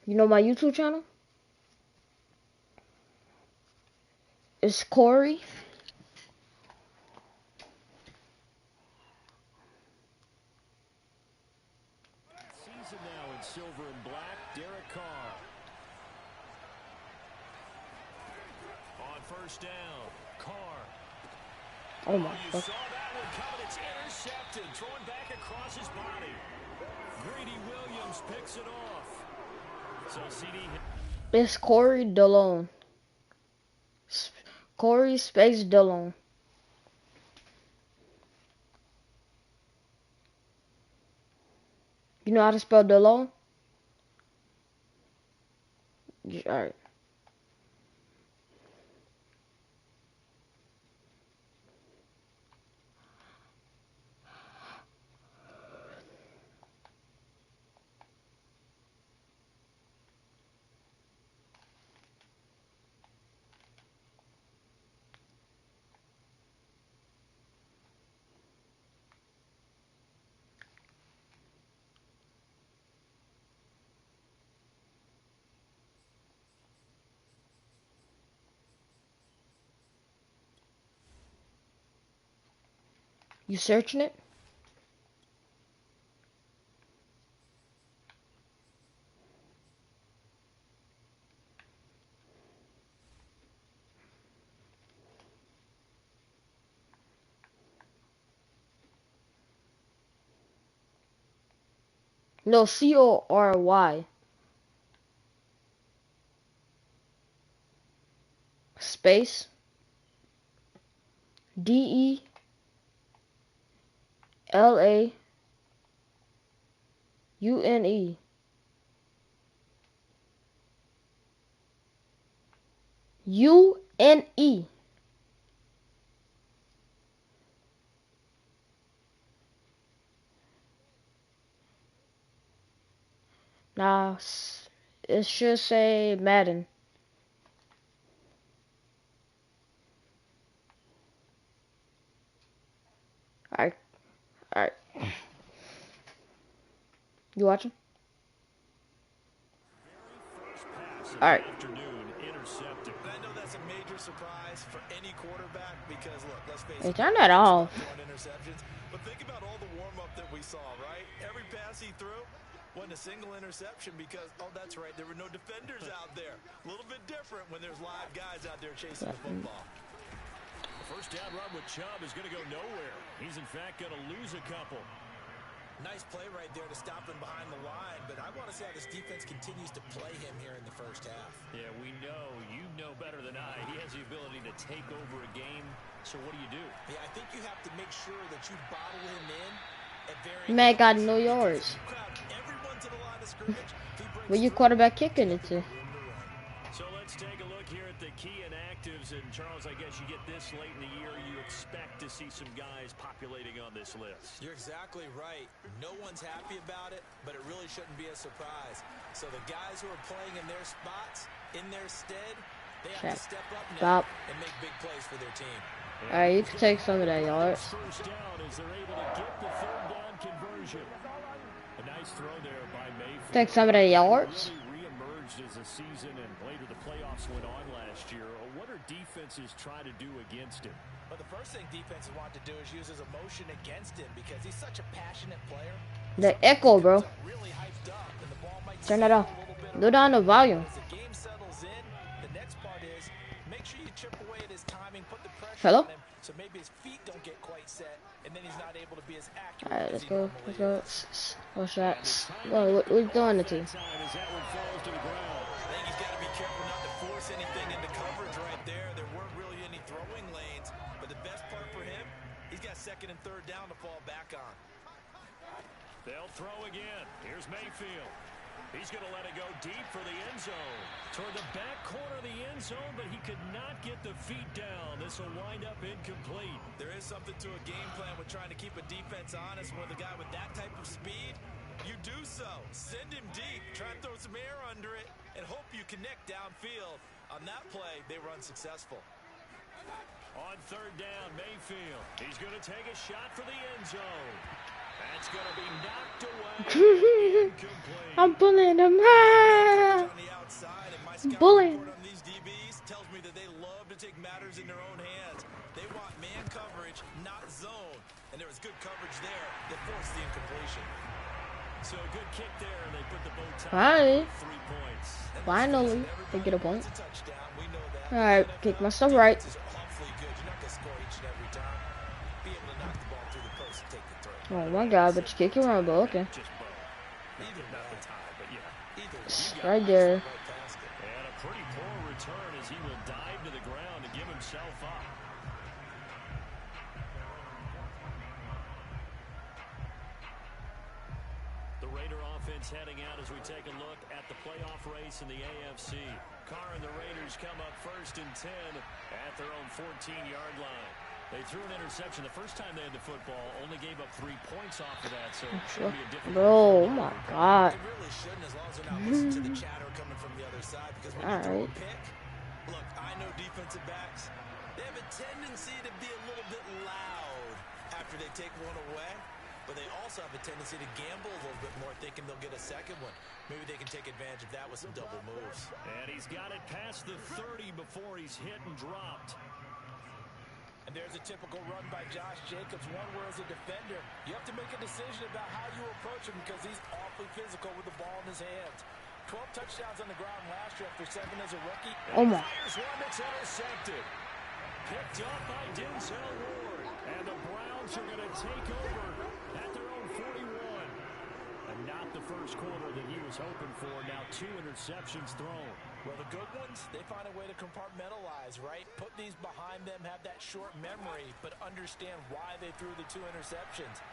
You know my YouTube channel? It's Corey. Season now in silver and black, Derek Carr. On first down, Carr. Oh my You God. saw that one coming. It's intercepted. Throwing back across his body. Grady Williams picks it off. So CD. It's Corey Delone. Corey space Delone. You know how to spell Delone? Alright. You searching it? No, Corry. Space Delaune. UNE. Nah, it should say Madden. Alright, alright. You watching? Alright. I know that's a major surprise for any quarterback because, look, let's face Hey, it, turn that off. interceptions. But think about all the warm-up that we saw, right? Every pass he threw wasn't a single interception because, oh, that's right, there were no defenders out there. A little bit different when there's live guys out there chasing the football. The first down run with Chubb is going to go nowhere. He's, in fact, going to lose a couple. Nice play right there to stop him behind the line, but I want to see how this defense continues to play him here in the first half. Yeah, we know. You know better than I. He has the ability to take over a game. So what do? Yeah, I think you have to make sure that you bottle him in at very Man got no yards. Where your quarterback kicking it to? So let's take a look here at the key inactives. And Charles, I guess you get this late in the year, you expect to see some guys populating on this list. You're exactly right. No one's happy about it, but it really shouldn't be a surprise. So the guys who are playing in their spots, in their stead, they have to step up now and make big plays for their team. Alright, you can take some of that yards. First down as they're able to get the third down conversion. A nice throw there by Mayfield. Take some of that yards. Really reemerged as the season and later the playoffs went on last year. What are defenses trying to do against him? But the first thing defenses want to do is use his emotion against him because he's such a passionate player. The echo, bro. Really hyped up, and the ball might Turn that off. Go down the volume. As the game settles in, the next part is make sure you chip away at his timing, put the pressure Hello? on him, so maybe his feet don't get quite set, and then he's not able to be as accurate. Alright, let's as he go. normally Let's go. is. What's that? What we doing it to? I think he's got to be careful not to force anything into coverage right there. There weren't really any throwing lanes, but the best part for him, he's got second and third down to fall back on. They'll throw again. Here's Mayfield. He's going to let it go deep for the end zone. Toward the back corner of the end zone, but he could not get the feet down. This will wind up incomplete. There is something to a game plan with trying to keep a defense honest with a guy with that type of speed. You do so. Send him deep. Try and throw some air under it and hope you connect downfield. On that play, they were unsuccessful. On third down, Mayfield. He's going to take a shot for the end zone. That's going to be knocked away. Incomplete. I'm bullying him. On the outside, and my scouting Bullying. report on these DBs tells me that they love to take matters in their own hands. They want man coverage, not zone. And there was good coverage there that forced the incompletion. So a good kick there, and they put the bow tie. Finally. 3 points. Finally, they get a point. It's a touchdown. We know that. Alright, kick my stuff right. Defense is awfully good. You're not going to score each and every time. Be able to knock the ball through the post and take the throw. Oh my god, but you kick your own ball. Okay. Just bow. Not the tie, but yeah. Either Right there. right past it. And a pretty poor return as he will dive to the ground to give himself up. The Raider offense heading out as we take a look at the playoff race in the AFC. Carr and the Raiders come up 1st and 10 at their own 14-yard line. They threw an interception the first time they had the football, only gave up 3 points off of that, so it should be a difficult. Bro, oh my god. They really shouldn't, as long as they're not listening to the chatter coming from the other side. Because when you throw a pick, look, I know defensive backs, they have a tendency to be a little bit loud after they take one away. But they also have a tendency to gamble a little bit more, thinking they'll get a second one. Maybe they can take advantage of that with some double moves. And he's got it past the 30 before he's hit and dropped. And there's a typical run by Josh Jacobs, one where as a defender, you have to make a decision about how you approach him because he's awfully physical with the ball in his hands. 12 touchdowns on the ground last year after 7 as a rookie. Oh my. Fires one that's intercepted. Picked up by Denzel Ward. And the Browns are going to take over at their own 41. And not the first quarter that he was hoping for. Now 2 interceptions thrown. Well, the good ones, they find a way to compartmentalize, right? Put these behind them, have that short memory, but understand why they threw the 2 interceptions.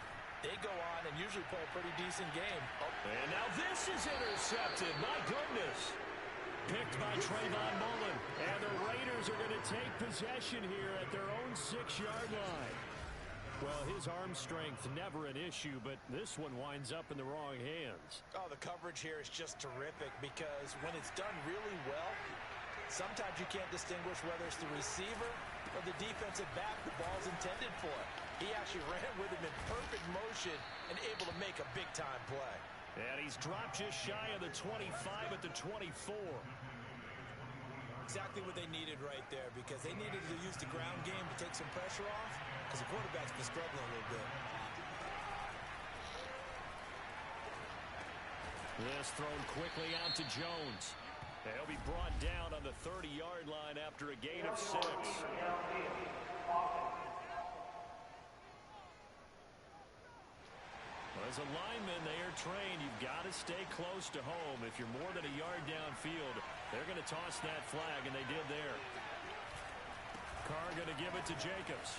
They go on and usually play a pretty decent game. Oh. And now this is intercepted. My goodness. Picked by Trayvon Mullen. And the Raiders are going to take possession here at their own 6-yard line. Well, his arm strength never an issue, but this one winds up in the wrong hands. Oh, the coverage here is just terrific because when it's done really well, sometimes you can't distinguish whether it's the receiver or the defensive back the ball's intended for. He actually ran with him in perfect motion and able to make a big-time play. And he's dropped just shy of the 25 at the 24. Exactly what they needed right there because they needed to use the ground game to take some pressure off because the quarterback's been struggling a little bit. This thrown quickly out to Jones. He'll be brought down on the 30-yard line after a gain of 6. As a lineman, they are trained. You've got to stay close to home. If you're more than a yard downfield, they're going to toss that flag, and they did there. Carr going to give it to Jacobs.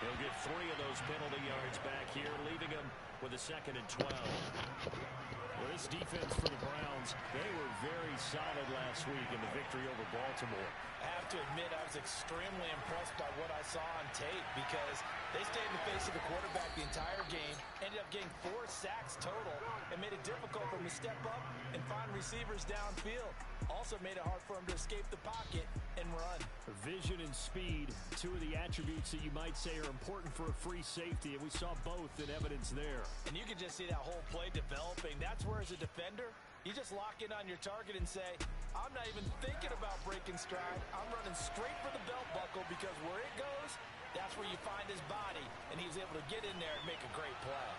He'll get 3 of those penalty yards back here, leaving him with a 2nd and 12. Well, this defense for the Browns, they were very solid last week in the victory over Baltimore. I have to admit, I was extremely impressed by what I saw on tape because they stayed in the face of the quarterback the entire game, ended up getting 4 sacks total, and made it difficult for him to step up and find receivers downfield. Also made it hard for him to escape the pocket and run. Vision and speed, 2 of the attributes that you might say are important for a free safety, and we saw both in evidence there. And you can just see that whole play developing. That's where, as a defender, you just lock in on your target and say, I'm not even thinking about breaking stride. I'm running straight for the belt buckle because where it goes, that's where you find his body. And he's able to get in there and make a great play.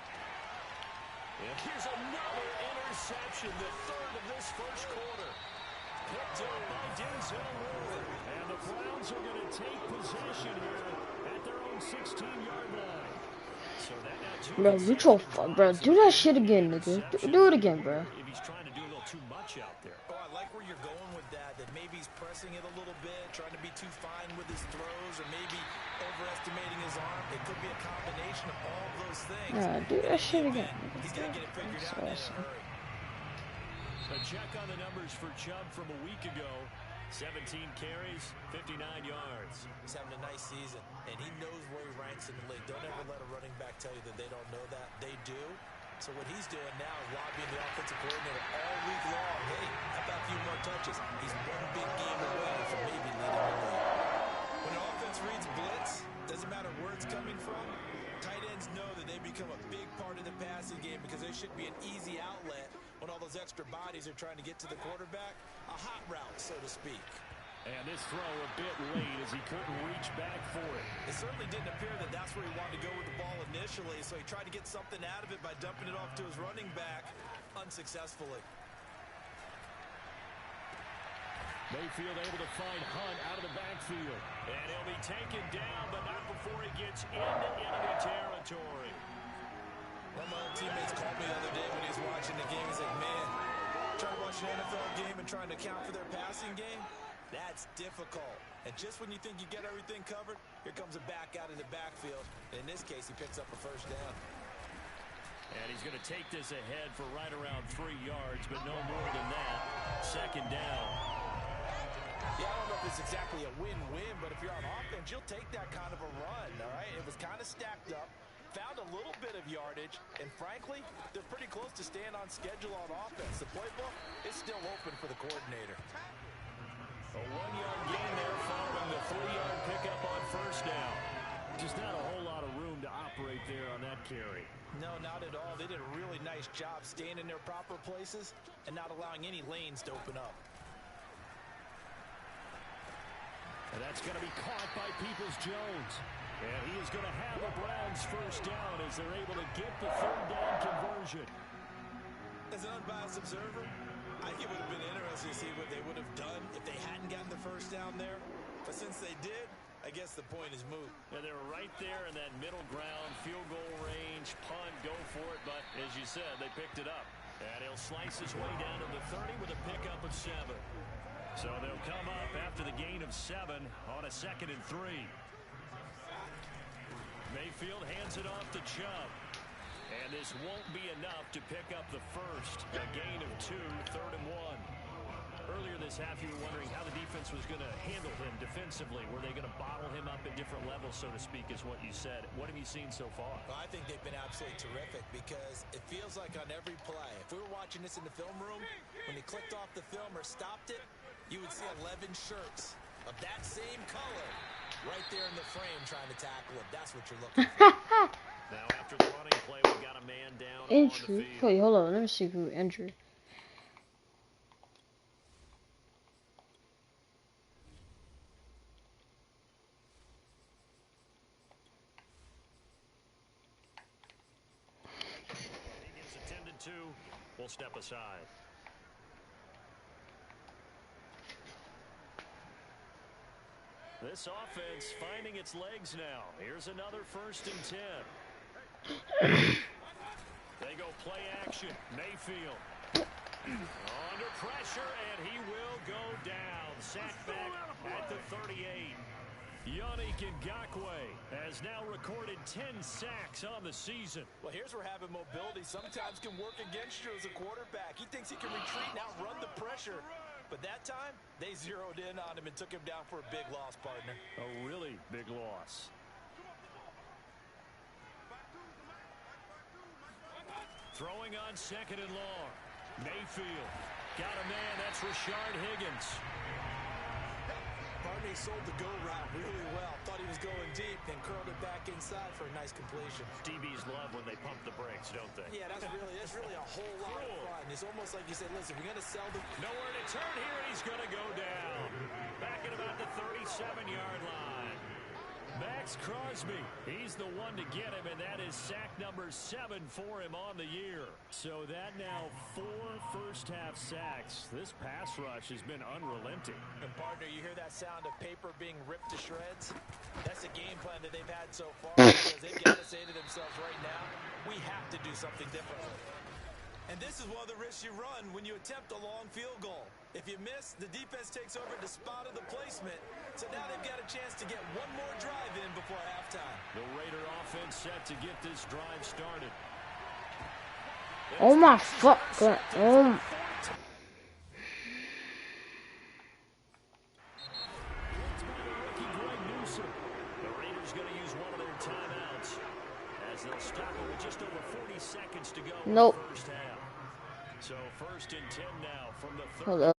And here's another interception, the 3rd of this first quarter. Picked up by Denzel Ward. And the Browns are going to take possession here at their own 16-yard line. So that now Bro, you troll, bro. Do that shit again, nigga. Do it again, bro. If he's trying to do a little too much out there. Oh, I like where you're going with that. That maybe he's pressing it a little bit, trying to be too fine with his throws, or maybe overestimating his arm. It could be a combination of all of those things. Nah, do that shit again. He's got to get it figured out in a hurry. A check on the numbers for Chubb from a week ago. 17 carries, 59 yards. He's having a nice season, and he knows where he ranks in the league. Don't ever let a running back tell you that they don't know that. They do. So what he's doing now is lobbying the offensive coordinator all week long. Hey, how about a few more touches? He's one big game away from maybe leading the league. When an offense reads blitz, doesn't matter where it's coming from, Tight ends know that they become a big part of the passing game because they should be an easy outlet when all those extra bodies are trying to get to the quarterback. A hot route, so to speak. And this throw a bit late as he couldn't reach back for it. It certainly didn't appear that that's where he wanted to go with the ball initially, so he tried to get something out of it by dumping it off to his running back unsuccessfully. Mayfield able to find Hunt out of the backfield. And he'll be taken down, but not before he gets into enemy territory. One of my old teammates called me the other day when he was watching the game. He's like, man, trying to watch an NFL game and trying to account for their passing game, that's difficult. And just when you think you get everything covered, here comes a back out of the backfield. In this case, he picks up a first down. And he's going to take this ahead for right around 3 yards, but no more than that. Second down. Yeah, I don't know if it's exactly a win-win, but if you're on offense, you'll take that kind of a run, all right? It was kind of stacked up, found a little bit of yardage, and frankly, they're pretty close to staying on schedule on offense. The playbook is still open for the coordinator. A 1-yard gain there following the 3-yard pickup on first down. Just not a whole lot of room to operate there on that carry. No, not at all. They did a really nice job staying in their proper places and not allowing any lanes to open up. And that's going to be caught by Peoples-Jones. And he is going to have the Browns first down as they're able to get the third down conversion. As an unbiased observer, I think it would have been interesting to see what they would have done if they hadn't gotten the first down there. But since they did, I guess the point is moot. Yeah, they were right there in that middle ground, field goal range, punt, go for it. But as you said, they picked it up. And he'll slice his way down to the 30 with a pickup of 7. So they'll come up after the gain of 7 on a 2nd and 3. Mayfield hands it off to Chubb. And this won't be enough to pick up the first. A gain of 2, 3rd and 1. Earlier this half, you were wondering how the defense was going to handle him defensively. Were they going to bottle him up at different levels, so to speak, is what you said. What have you seen so far? Well, I think they've been absolutely terrific because it feels like on every play, if we were watching this in the film room, when he clicked off the film or stopped it, you would see 11 shirts of that same color right there in the frame trying to tackle him. That's what you're looking for. Now, after the running play, we've got a man down Injury? on the field. Wait, hold on. Let me see who injured. He gets attended to. We'll step aside. This offense finding its legs now. Here's another 1st and 10. They go play action. Mayfield under pressure, and he will go down. Sacked back at the 38. Yannick Ngakoue has now recorded 10 sacks on the season. Well, here's where having mobility sometimes can work against you as a quarterback. He thinks he can retreat and outrun the pressure. But that time, they zeroed in on him and took him down for a big loss, partner. A really big loss. Throwing on 2nd and long. Mayfield got a man. That's Rashard Higgins. Barney sold the go route really well. Thought he was going deep, then curled it back inside for a nice completion. DBs love when they pump the brakes, don't they? Yeah, that's really a whole lot of fun. It's almost like you said, listen, we're going to sell the... Nowhere to turn here, and he's going to go down. Back at about the 37-yard line. Max Crosby, he's the one to get him, and that is sack number 7 for him on the year. So that now 4 first-half sacks. This pass rush has been unrelenting. And partner, you hear that sound of paper being ripped to shreds? That's the game plan that they've had so far because they've got to say to themselves right now, we have to do something differently. And this is one of the risks you run when you attempt a long field goal. If you miss, the defense takes over the spot of the placement. So now they've got a chance to get one more drive in before halftime. The Raider offense set to get this drive started. Oh my fuck. Oh. The Raiders going to use one of their timeouts as they'll stop it with just over 40 seconds to go in the first half. So 1st and 10 now from the 30. Hold up.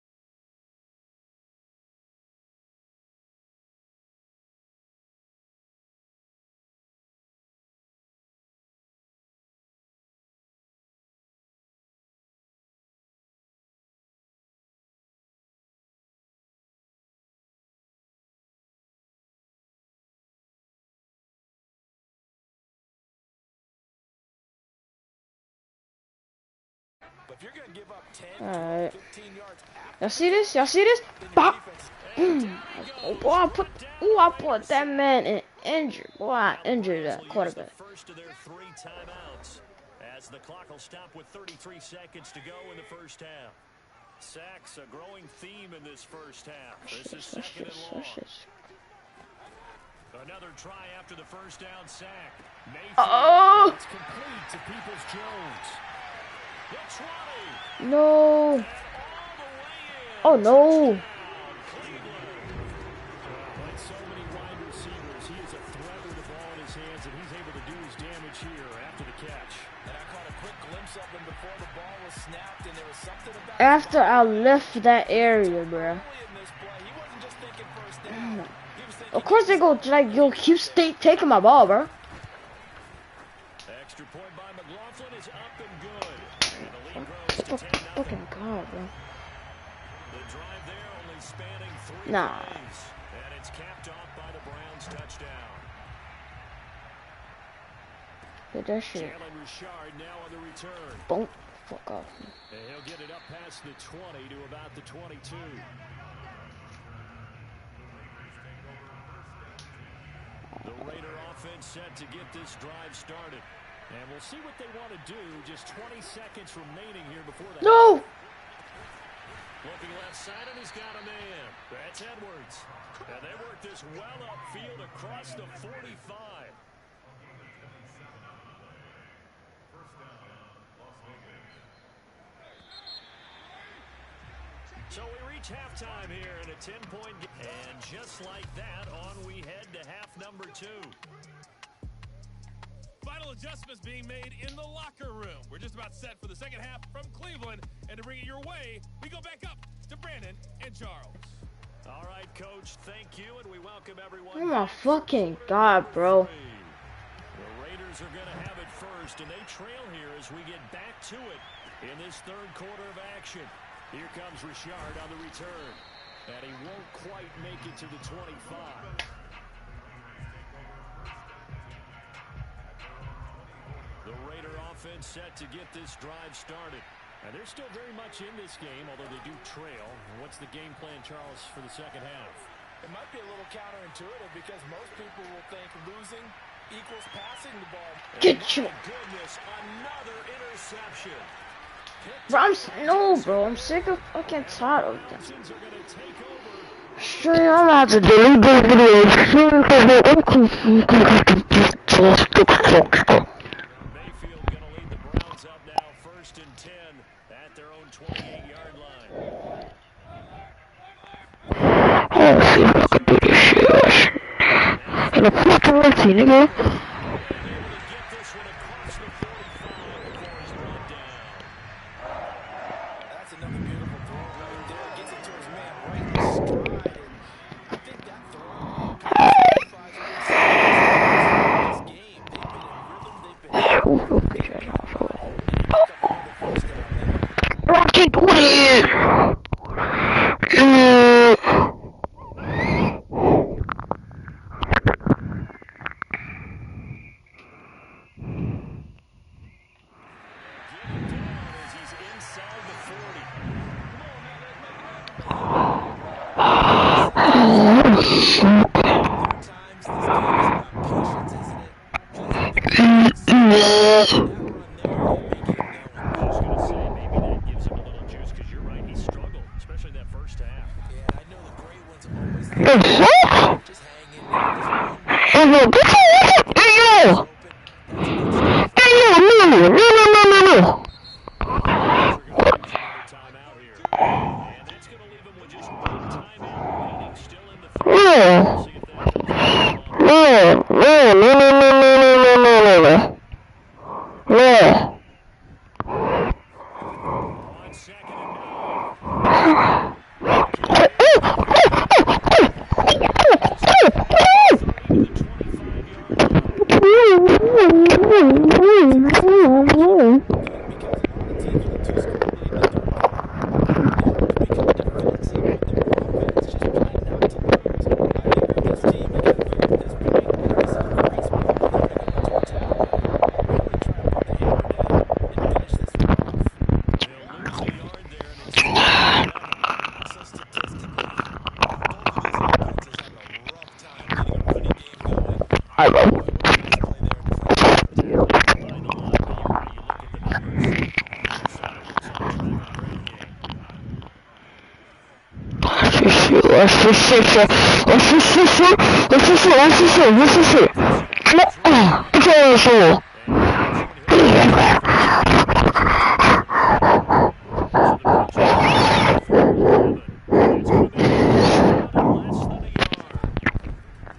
But if you're going to give up 10, Alright. 15 yards Y'all see this? Y'all see this? Bop! Oh, boy, I put that man in injured. Boy, I injured that quarterback. First of their 3 timeouts, as the clock will stop with 33 seconds to go in the first half. Sacks a growing theme in this first half. This is second and long. Another try after the first down sack. Oh! It's complete to Peoples-Jones. The 20. No. Oh no. Like so many wide receivers, he is a threat with the ball in his hands, and he's able to do his damage here after the catch. And I caught a quick glimpse of him before the ball was snapped, and there was something about After I left that area, bruh. Of course they go like yo keep taking my ball, bro. Extra point by McLaughlin is up and good. And the lead grows to 10-0. Fucking god, bro. The drive there only spanning 3 Nah. plays. And it's capped off by the Browns touchdown. Get that shit. Jalen Richard now on the return. Boom. Fuck off. And he'll get it up past the 20 to about the 22. The Raider offense set to get this drive started. And we'll see what they want to do. Just 20 seconds remaining here before the No! Looking left side, and he's got a man. That's Edwards. And they work this well upfield across the 45. So we reach halftime here in a 10-point game. And just like that, on we head to half number 2. Final adjustments being made in the locker room. We're just about set for the second half from Cleveland. And to bring it your way, we go back up to Brandon and Charles. All right, Coach, thank you, and we welcome everyone. Oh my fucking god, bro. The Raiders are going to have it first, and they trail here as we get back to it in this third quarter of action. Here comes Richard on the return, and he won't quite make it to the 25. The Raider offense set to get this drive started. And they're still very much in this game, although they do trail. What's the game plan, Charles, for the second half? It might be a little counterintuitive because most people will think losing equals passing the ball. Get you. Goodness, another interception. Bro, I'm sick of fucking tired of them. Straight, I'm about to delete this video. Mayfield going to lead the Browns up now, 1st and 10 at their own 28-yard line. Oh, see if I can do this shit. In a fucking routine, nigga. That's another beautiful throw right there. Gets it to his man right in stride. And I think that throw signifies this game. They've been in rhythm. They've been Rocky Booty!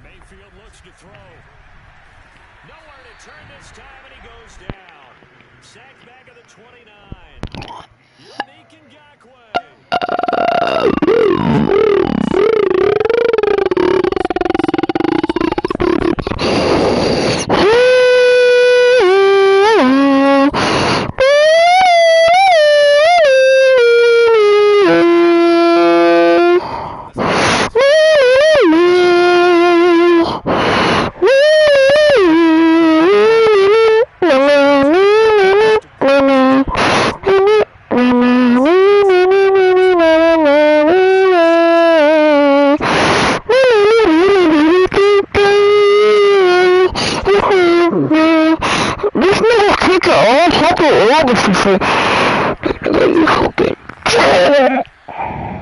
Mayfield looks to throw. Nowhere to turn this time, and he goes down. Sacked back at the 29. Unique Ngakoue.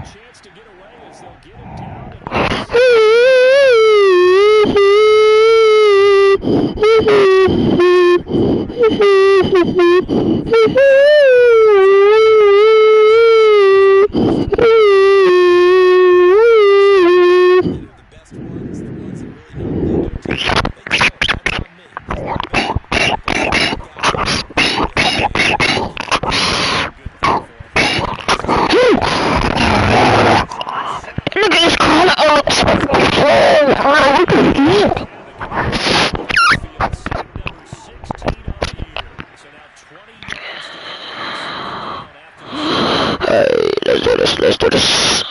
Chance to get away as they'll get him down at Let's do this.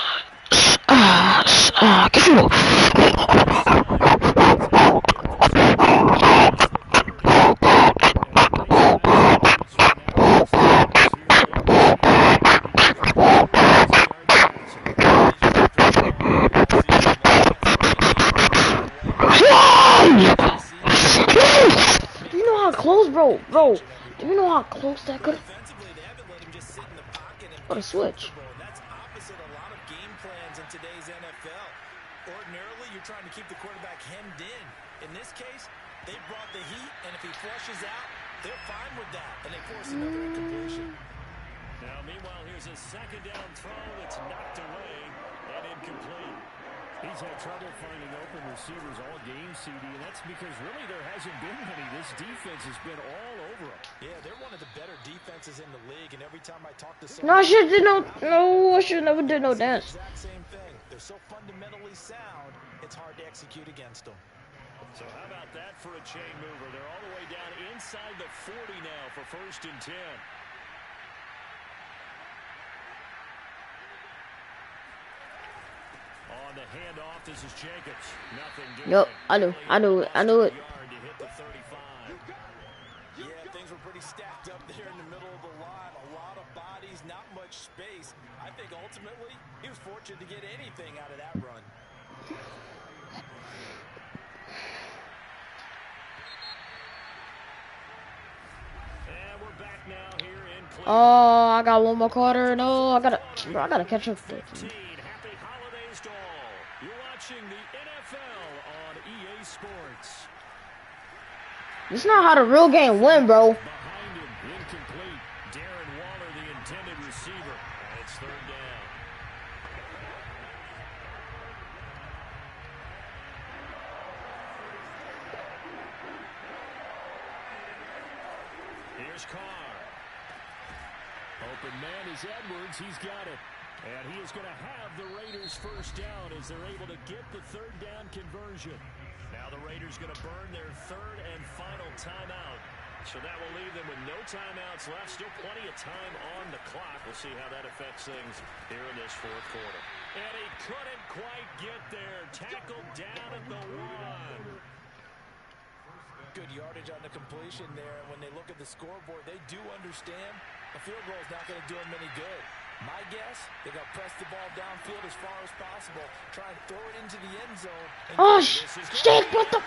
Give me Do you know how close, bro? Do you know how close that could? What a switch. That's opposite a lot of game plans in today's NFL. Ordinarily, you're trying to keep the quarterback hemmed in. In this case, they brought the heat, and if he flushes out, they're fine with that, and they force another incompletion. Now, meanwhile, here's a second down throw that's knocked away and incomplete. He's had trouble finding open receivers all game, CD, and that's because really there hasn't been many. This defense has been all over him. Yeah, they're one of the better defenses in the league, and every time I talk to No, someone... I should never did no dance. Exact same thing. They're so fundamentally sound, it's hard to execute against them. So how about that for a chain mover? They're all the way down inside the 40 now for 1st and 10. On the handoff, this is Jacobs. Nothing doing. Yep, I knew it. Yeah, things were pretty stacked up there in the middle of the line. A lot of bodies, not much space. I think ultimately he was fortunate to get anything out of that run. And we're back now here in Cleveland. Oh, I got one more quarter. No, I gotta catch up. Happy holidays to all. You're watching the NFL on EA Sports. This is not how the real game win, bro. Behind him, incomplete. Darren Waller, the intended receiver. And it's 3rd down. Here's Carr. Open man is Edwards. He's got it. And he is going to have the Raiders 1st down as they're able to get the 3rd down conversion. Now the Raiders going to burn their 3rd and final timeout. So that will leave them with no timeouts left. Still plenty of time on the clock. We'll see how that affects things here in this 4th quarter. And he couldn't quite get there. Tackled down at the 1. Good yardage on the completion there. And when they look at the scoreboard, they do understand a field goal is not going to do them any good. My guess, they're going to press the ball downfield as far as possible, try and throw it into the end zone. Oh, shit, what the...